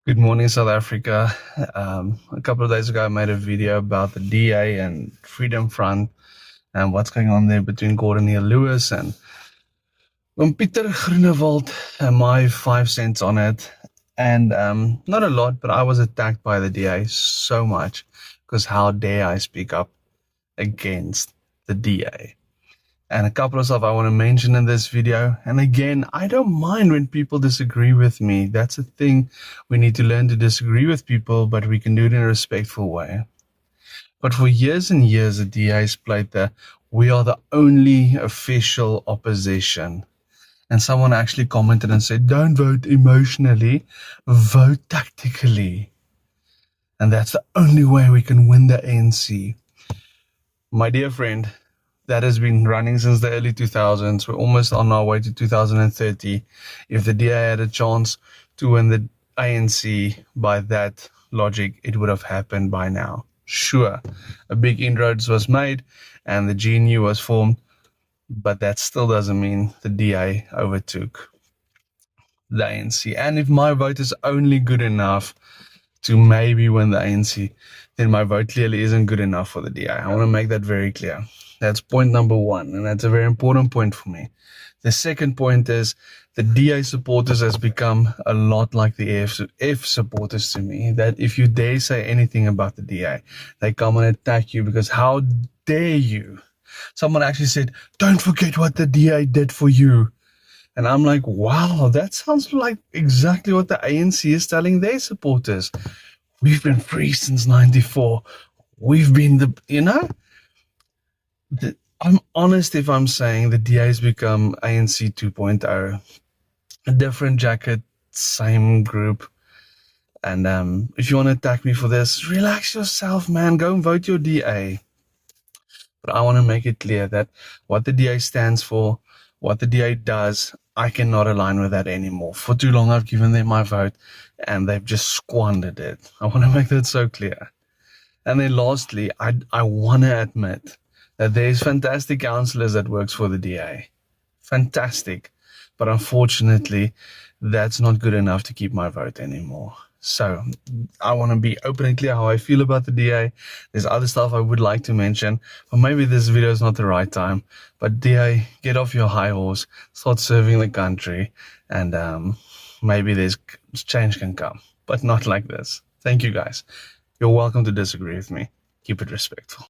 Good morning, South Africa. A couple of days ago, I made a video about the DA and Freedom Front and what's going on there between Gordon Hill-Lewis and Pieter Groenewald, and my 5 cents on it. And not a lot, but I was attacked by the DA so much because how dare I speak up against the DA? And a couple of stuff I want to mention in this video. And again, I don't mind when people disagree with me. That's a thing. We need to learn to disagree with people, but we can do it in a respectful way. But for years and years, the DA's played we are the only official opposition. And someone actually commented and said, don't vote emotionally, vote tactically. And that's the only way we can win the ANC. My dear friend, that has been running since the early 2000s. We're almost on our way to 2030. If the DA had a chance to win the ANC by that logic, it would have happened by now. Sure, a big inroads was made and the GNU was formed, but that still doesn't mean the DA overtook the ANC. And if my vote is only good enough to maybe win the ANC, then my vote clearly isn't good enough for the DA. I want to make that very clear. That's point number one, and that's a very important point for me. The second point is the DA supporters has become a lot like the F supporters to me, that if you dare say anything about the DA, they come and attack you because how dare you? Someone actually said, don't forget what the DA did for you. And I'm like, wow, that sounds like exactly what the ANC is telling their supporters. We've been free since 94. We've been I'm honest if I'm saying the DA has become ANC 2.0. A different jacket, same group. And if you want to attack me for this, relax yourself, man. Go and vote your DA. But I want to make it clear that what the DA stands for, what the DA does, I cannot align with that anymore. For too long, I've given them my vote, and they've just squandered it. I want to make that so clear. And then lastly, I want to admit that there's fantastic councillors that works for the DA. Fantastic. But unfortunately, that's not good enough to keep my vote anymore. So I want to be open and clear how I feel about the DA. There's other stuff I would like to mention, but maybe this video is not the right time. But DA, get off your high horse, start serving the country, and maybe there's change can come, but not like this. Thank you guys. You're welcome to disagree with me. Keep it respectful.